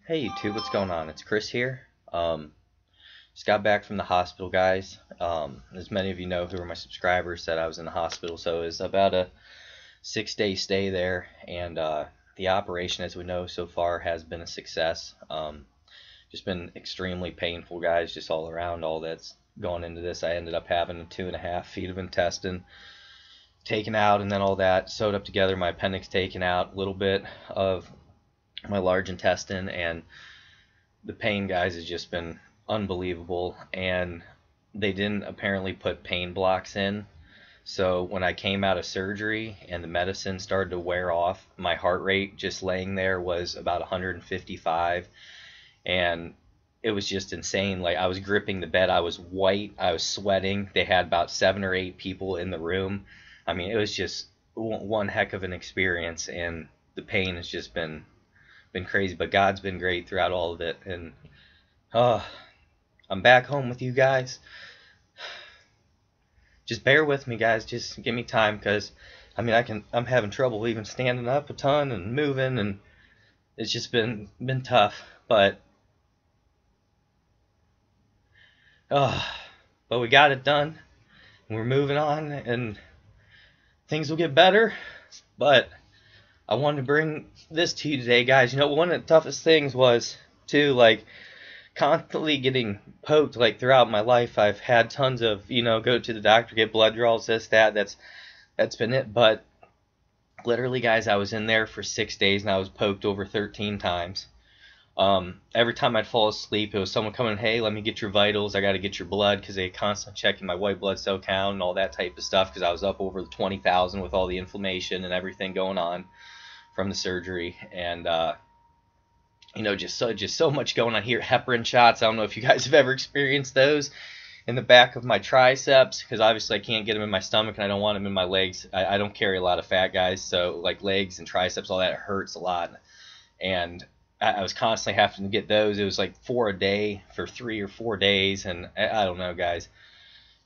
Hey YouTube, what's going on? It's Chris here. Just got back from the hospital, guys. As many of you know who are my subscribers, said I was in the hospital, so it was about a 6-day stay there, and the operation, as we know so far, has been a success. Just been extremely painful, guys, just all around, all that's gone into this. I ended up having 2.5 feet of intestine taken out, and then all that sewed up together, my appendix taken out, a little bit of my large intestine, and the pain, guys, has just been unbelievable. And they didn't apparently put pain blocks in, so when I came out of surgery and the medicine started to wear off, my heart rate just laying there was about 155, and it was just insane. Like, I was gripping the bed, I was white, I was sweating. They had about 7 or 8 people in the room. I mean, it was just one heck of an experience, and the pain has just been crazy, but God's been great throughout all of it. And I'm back home with you guys. Just bear with me, guys. Just give me time, because I mean, I'm having trouble even standing up a ton and moving, and it's just been tough. But we got it done, and we're moving on, and things will get better. But I wanted to bring this to you today, guys. You know, one of the toughest things was to, like, constantly getting poked. Like, throughout my life, I've had tons of, you know, go to the doctor, get blood draws, this, that. That's been it. But literally, guys, I was in there for 6 days, and I was poked over 13 times. Every time I'd fall asleep, it was someone coming, hey, let me get your vitals, I got to get your blood, because they constantly checking my white blood cell count and all that type of stuff, because I was up over 20,000 with all the inflammation and everything going on from the surgery. And you know, just so much going on here. Heparin shots, I don't know if you guys have ever experienced those in the back of my triceps, because obviously I can't get them in my stomach, and I don't want them in my legs. I don't carry a lot of fat, guys, so like legs and triceps, all that hurts a lot. And I was constantly having to get those. It was like 4 a day for 3 or 4 days, and I don't know, guys,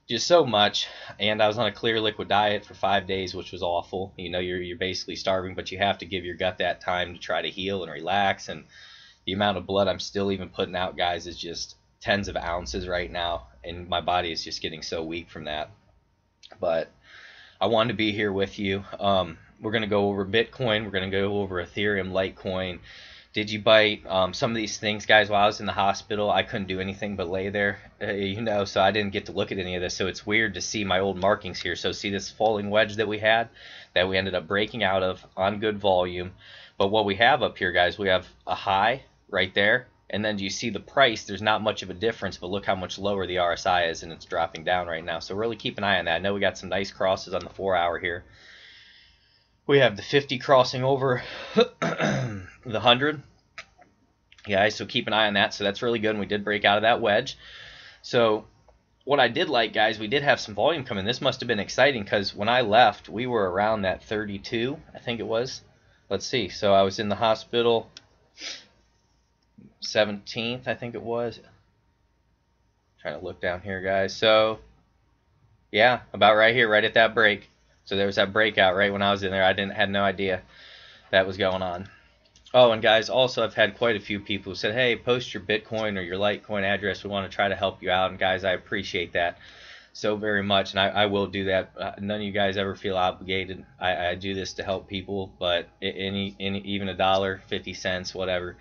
just so much. And I was on a clear liquid diet for 5 days, which was awful. You know, you're basically starving, but you have to give your gut that time to try to heal and relax. And the amount of blood I'm still even putting out, guys, is just tens of ounces right now, and my body is just getting so weak from that. But I wanted to be here with you. We're going to go over Bitcoin. We're going to go over Ethereum, Litecoin, Digibyte, some of these things, guys. While I was in the hospital, I couldn't do anything but lay there, you know, so I didn't get to look at any of this. So it's weird to see my old markings here. So see this falling wedge that we had, that we ended up breaking out of on good volume. But what we have up here, guys, we have a high right there, and then do you see the price? There's not much of a difference, but look how much lower the RSI is, and it's dropping down right now. So really keep an eye on that. I know we got some nice crosses on the 4-hour here. We have the 50 crossing over the 100. Yeah, so keep an eye on that. So that's really good, and we did break out of that wedge. So what I did like, guys, we did have some volume come in. This must have been exciting, because when I left, we were around that 32, I think it was. Let's see. So I was in the hospital 17th, I think it was. Trying to look down here, guys. So yeah, about right here, right at that break. So there was that breakout right when I was in there. I had no idea that was going on. Oh, and guys, also I've had quite a few people who said, hey, post your Bitcoin or your Litecoin address. We want to try to help you out. And guys, I appreciate that so very much, and I will do that. None of you guys ever feel obligated. I do this to help people, but even $1, 50 cents, whatever,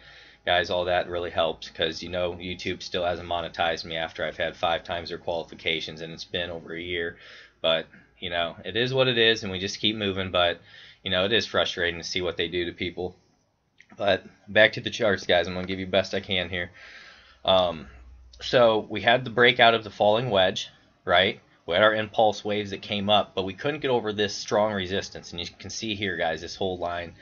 guys, all that really helps, because, you know, YouTube still hasn't monetized me after I've had 5 times their qualifications, and it's been over a year. But you know, it is what it is, and we just keep moving. But you know, it is frustrating to see what they do to people. But back to the charts, guys. I'm going to give you the best I can here. So we had the breakout of the falling wedge, right? We had our impulse waves that came up, but we couldn't get over this strong resistance. And you can see here, guys, this whole line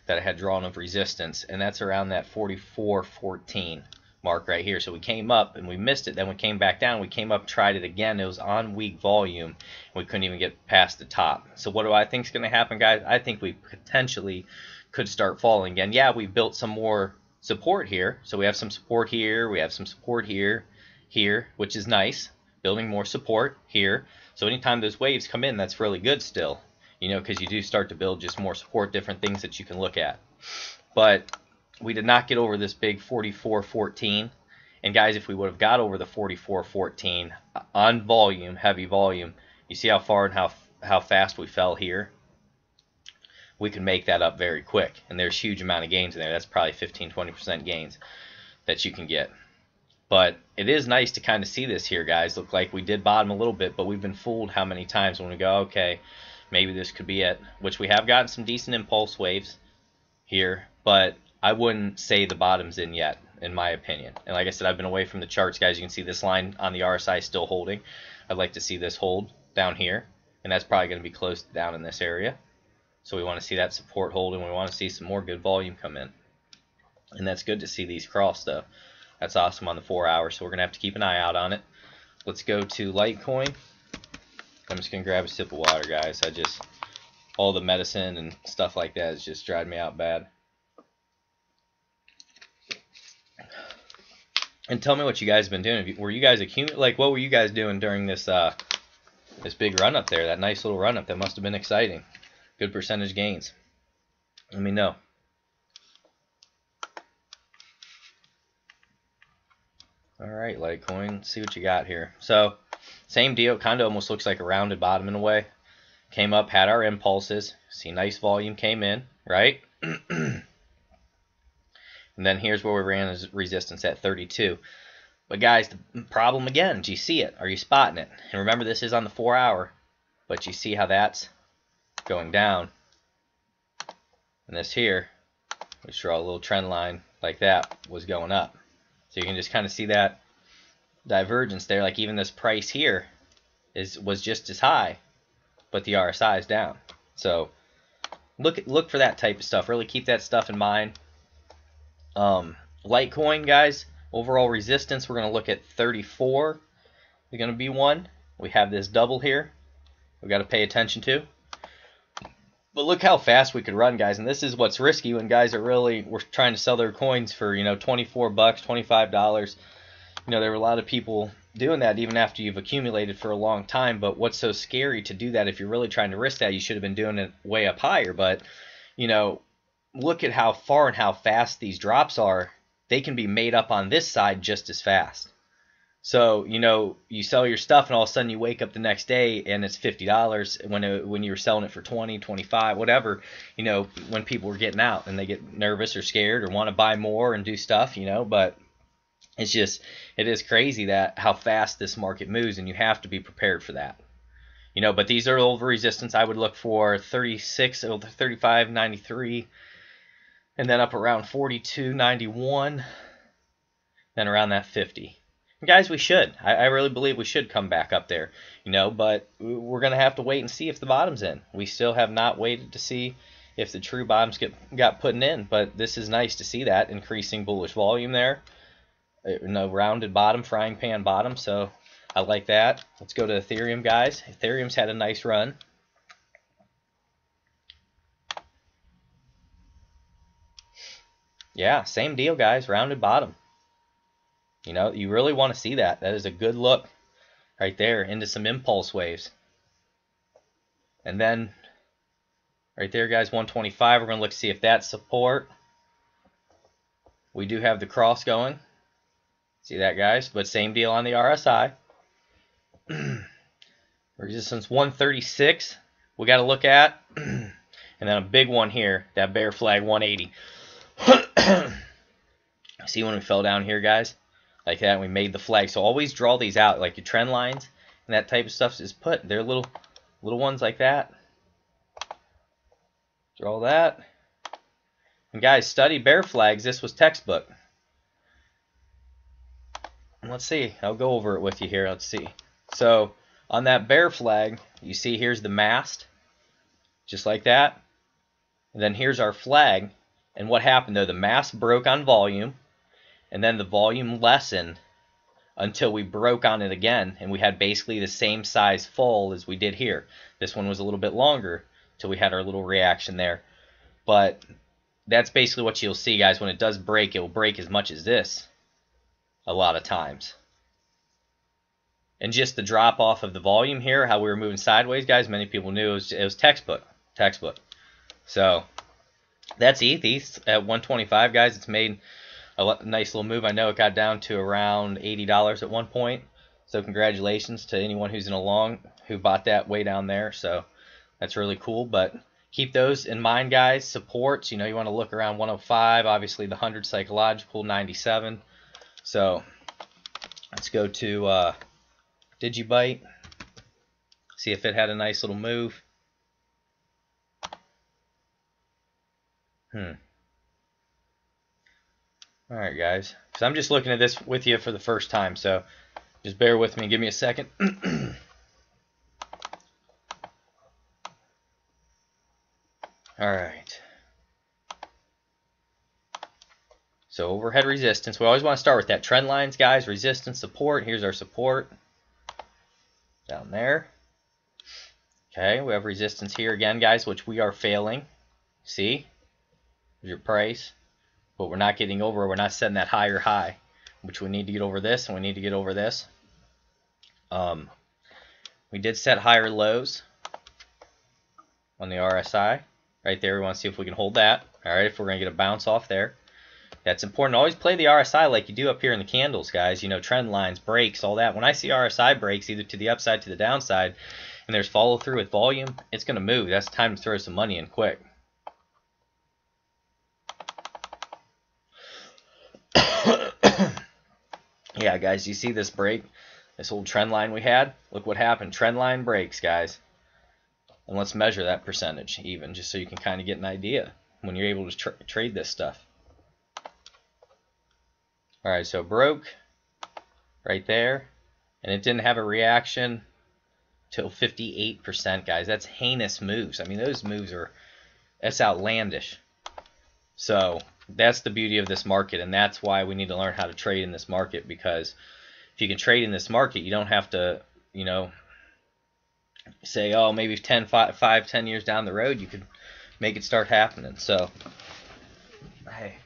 that I had drawn of resistance, and that's around that 44.14 mark right here. So we came up and we missed it, then we came back down, we came up, tried it again, it was on weak volume, and we couldn't even get past the top. So what do I think is going to happen, guys? I think we potentially could start falling again. Yeah, we built some more support here, so we have some support here, we have some support here, which is nice, building more support here. So anytime those waves come in, that's really good still, you know, because you do start to build just more support, different things that you can look at. But we did not get over this big 44.14. And guys, if we would have got over the 44.14 on volume, heavy volume, you see how far and how fast we fell here? We can make that up very quick. And there's huge amount of gains in there. That's probably 15-20% gains that you can get. But it is nice to kind of see this here, guys. Look like we did bottom a little bit, but we've been fooled how many times when we go, okay, maybe this could be it. Which we have gotten some decent impulse waves here, but I wouldn't say the bottom's in yet, in my opinion. And like I said, I've been away from the charts, guys. You can see this line on the RSI still holding. I'd like to see this hold down here, and that's probably going to be close down in this area. So we want to see that support hold, and we want to see some more good volume come in. And that's good to see these cross, though. That's awesome on the 4 hours, so we're going to have to keep an eye out on it. Let's go to Litecoin. I'm just going to grab a sip of water, guys. All the medicine and stuff like that is just driving me out bad. And tell me what you guys have been doing. Were you guys what were you guys doing during this this big run up there? That nice little run up. That must have been exciting. Good percentage gains. Let me know. All right, Litecoin. Let's see what you got here. So, same deal. Kind of almost looks like a rounded bottom in a way. Came up, had our impulses. See, nice volume came in, right? And then here's where we ran as resistance at 32. But guys, the problem again, do you see it? Are you spotting it? And remember, this is on the 4 hour, but you see how that's going down. And this here, we draw a little trend line like that, was going up. So you can just kind of see that divergence there. Like even this price here was just as high, but the RSI is down. So look for that type of stuff. Really keep that stuff in mind. Litecoin, guys, overall resistance, we're going to look at 34. Is going to be one. We have this double here we've got to pay attention to. But look how fast we could run, guys. And this is what's risky when guys are we're trying to sell their coins for, $24, $25. There were a lot of people doing that even after you've accumulated for a long time. But what's so scary to do that? If you're really trying to risk that, you should have been doing it way up higher. But, look at how far and how fast these drops are. They can be made up on this side just as fast. So, you sell your stuff and all of a sudden you wake up the next day and it's $50 when you were selling it for 20, 25, whatever, when people were getting out and they get nervous or scared or want to buy more and do stuff, but it is crazy that how fast this market moves, and you have to be prepared for that. But these are over resistance. I would look for 36, 35.93, and then up around 42.91, then around that 50. Guys, we should. I really believe we should come back up there, but we're going to have to wait and see if the bottom's in. We still have not waited to see if the true bottoms got put in, but this is nice to see that increasing bullish volume there. No rounded bottom, frying pan bottom, so I like that. Let's go to Ethereum, guys. Ethereum's had a nice run. Yeah, same deal, guys. Rounded bottom. You really want to see that. That is a good look right there into some impulse waves. And then right there, guys, 125. We're going to look to see if that's support. We do have the cross going. See that, guys? But same deal on the RSI. Resistance 136 we got to look at. And then a big one here, that bear flag 180. See when we fell down here, guys? Like that, we made the flag. So always draw these out, like your trend lines and that type of stuff is put. They're little ones like that. Draw that. And guys, study bear flags. This was textbook. And let's see. I'll go over it with you here. Let's see. So on that bear flag, you see here's the mast, just like that. And then here's our flag. And what happened though? The mast broke on volume. And then the volume lessened until we broke on it again, and we had basically the same size fall as we did here. This one was a little bit longer till we had our little reaction there. But that's basically what you'll see, guys. When it does break, it will break as much as this a lot of times. And just the drop off of the volume here, how we were moving sideways, guys, many people knew it was textbook. So That's ETH. ETH at 125, guys. It's made a nice little move. I know it got down to around $80 at one point. So congratulations to anyone who's in a long who bought that way down there. So that's really cool. But keep those in mind, guys. Supports, you know, you want to look around 105. Obviously, the 100 psychological, 97. So let's go to Digibyte. See if it had a nice little move. Alright, guys. So I'm just looking at this with you for the first time. So just bear with me. Give me a second. Alright. So overhead resistance. We always want to start with that. Trend lines, guys. Resistance, support. Here's our support. Down there. Okay, we have resistance here again, guys, which we are failing. See? Here's your price. But we're not getting over. We're not setting that higher high. Which we need to get over this, and we need to get over this. We did set higher lows on the RSI. Right there, we want to see if we can hold that. Alright, if we're going to get a bounce off there. That's important. Always play the RSI like you do up here in the candles, guys. You know, trend lines, breaks, all that. When I see RSI breaks, either to the upside, to the downside, and there's follow through with volume, it's going to move. That's time to throw some money in quick. Yeah, guys, you see this break? This old trend line we had? Look what happened. Trend line breaks, guys. And let's measure that percentage even, just so you can kind of get an idea when you're able to trade this stuff. Alright, so broke right there, and it didn't have a reaction till 58%, guys. That's heinous moves. I mean, those moves are, that's outlandish. So that's the beauty of this market, and that's why we need to learn how to trade in this market, because if you can trade in this market, you don't have to, you know, say, oh, maybe 10 years down the road, you could make it start happening. So, hey.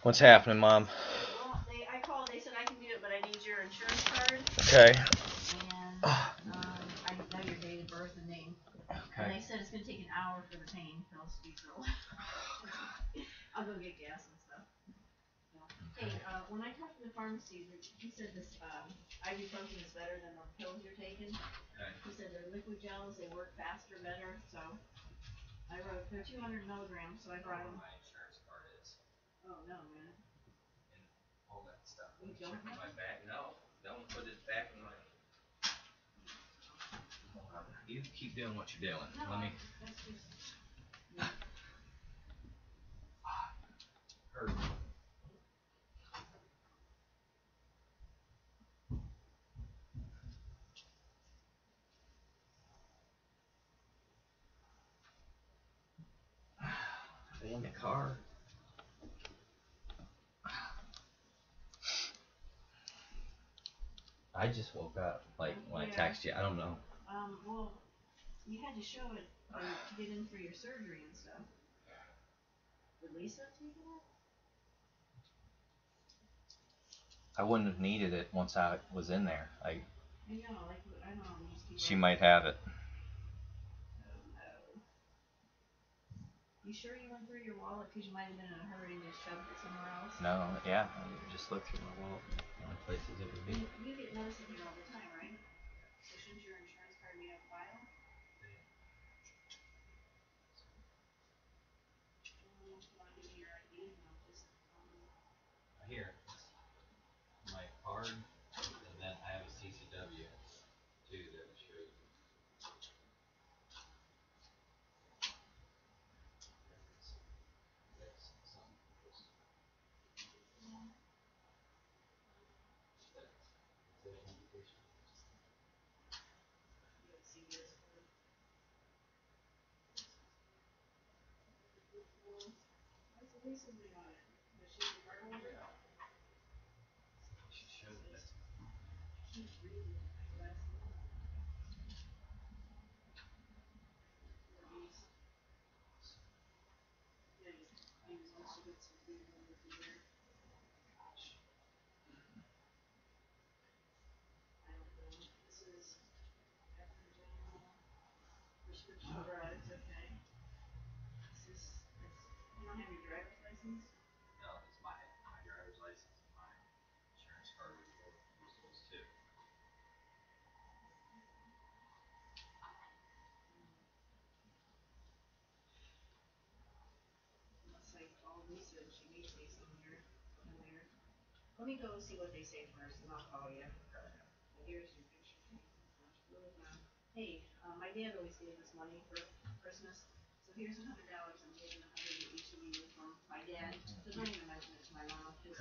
What's happening, Mom? Well, I called. They said I can do it, but I need your insurance card. Okay. And I know your date of birth and name. Okay. And they said it's gonna take an hour for the pain pills to be filled. I'll go get gas and stuff. Yeah. Hey, when I talked to the pharmacy, he said this ibuprofen is better than the pills you're taking. Okay. He said they're liquid gels. They work faster, better. So I wrote they're 200 milligrams. So I brought them. My insurance card is. Oh no, man. And all that stuff. You don't have my bag? No. Don't put it back in my. You keep doing what you're doing. No, let me. That's just. Yeah. Hurt. In the car. I just woke up, like, when I texted you. I don't know. Well, you had to show it to get in for your surgery and stuff. Did Lisa take it? I wouldn't have needed it once I was in there. I know, like, I don't know. She might have it. Oh, no. You sure you went through your wallet? Because you might have been in a hurry and just shoved it somewhere else. No, yeah. I just looked through my wallet. The only places it would be. You get notices here all the time, right? So shouldn't your insurance card be on file? Here, my card, and then I have a CCW too that shows. license? No, it's my driver's license and my insurance card are both use those too. Looks like all Lisa, she may say somewhere in there. Let me go see what they say first, and I'll call you. Here's your picture. Hey, my dad always gave us money for Christmas, so here's $100. I'm giving 100 to each of you from my dad. So don't even mention it to my mom, because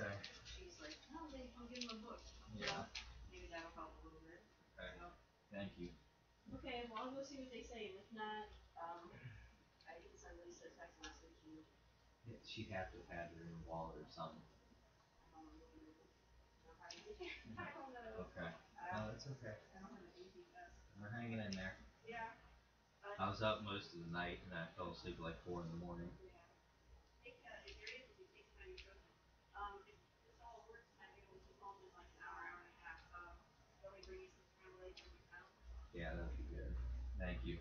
she's like, oh, I'll give him a book. Yeah. Maybe that'll help a little bit. Okay. So, Thank you. okay, well, I'll go see what they say, and if not, I can send Lisa a text message and She'd have to have had her in the wallet or something. I don't know. Okay. No, that's okay. I don't have an APS. We're hanging in there. Yeah. I was up most of the night and I fell asleep at like 4 in the morning. Yeah. Take, if you're able to, take some time to cook. If this all works, I might be able to phone in like an hour, hour and a half. Let me bring you some scrambled eggs from your house. Yeah, that'd be good. Thank you.